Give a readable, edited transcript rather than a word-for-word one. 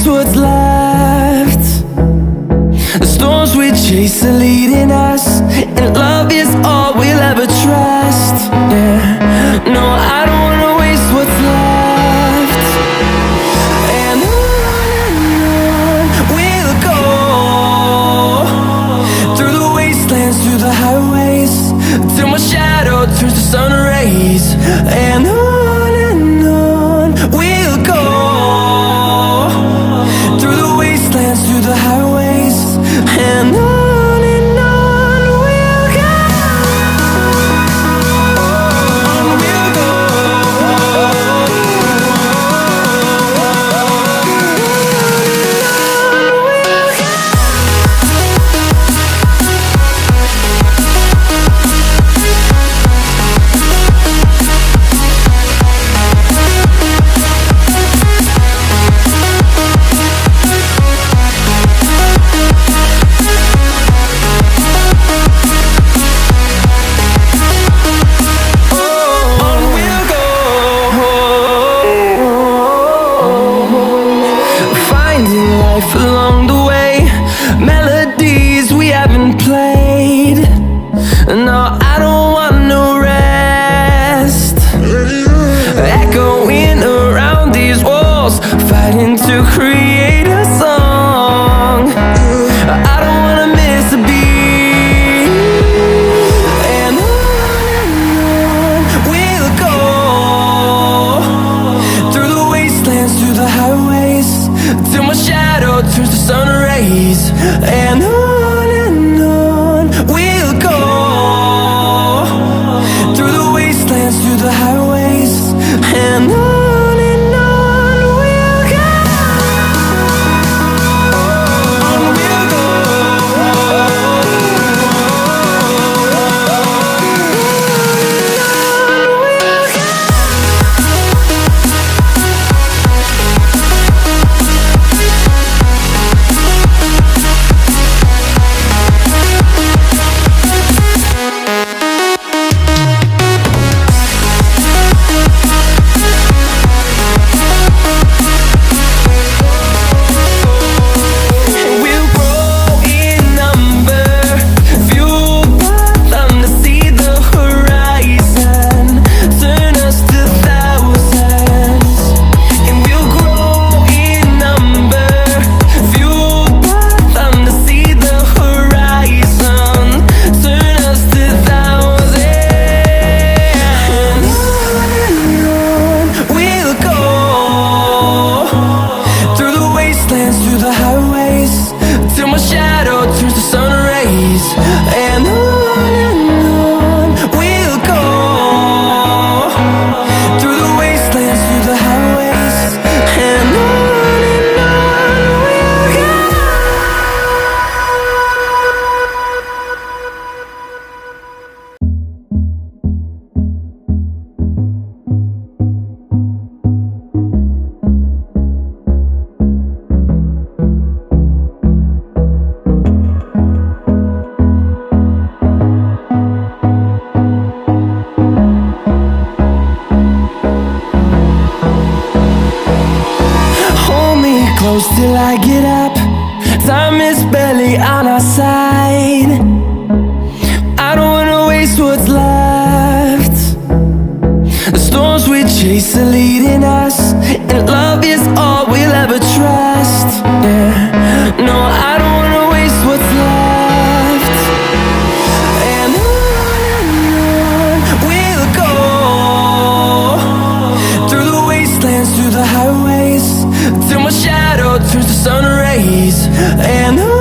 waste what's left. The storms we chase are leading us, and love is all we'll ever trust. Yeah, no, I don't wanna waste what's left. And on we'll go, through the wastelands, through the highways, till my shadow turns to sun rays. And on we'll go, through the wastelands, through the highways, and on we'll go. On we'll go. Finding life along the way, melodies we haven't played. No, I don't want no rest. Echoing around these walls, fighting to create a song. I don't wanna miss a beat. And on we'll go, through the wastelands, through the highways, till my shadow turns to sun rays. And on we'll go, through the wastelands, through the highways, and on we'll go. On we'll go. We'll grow in number, fueled by them to see the horizon, turn us to thousands. And we'll grow in number, fueled by them to see the horizon, turn us to thousands. And on we'll go, through the wastelands, through the highways, till my shadow turns to sun rays. And on we'll go, through the wastelands, through the highways, and on we'll go. Hold me close till I get up. Time is barely on our side. I don't wanna waste what's left. The storms we chase are leading us, and love is all we'll ever trust. Yeah, no, I don't wanna waste what's left. And on we'll go, through the wastelands, through the highways, till my shadow turns to sun rays. And on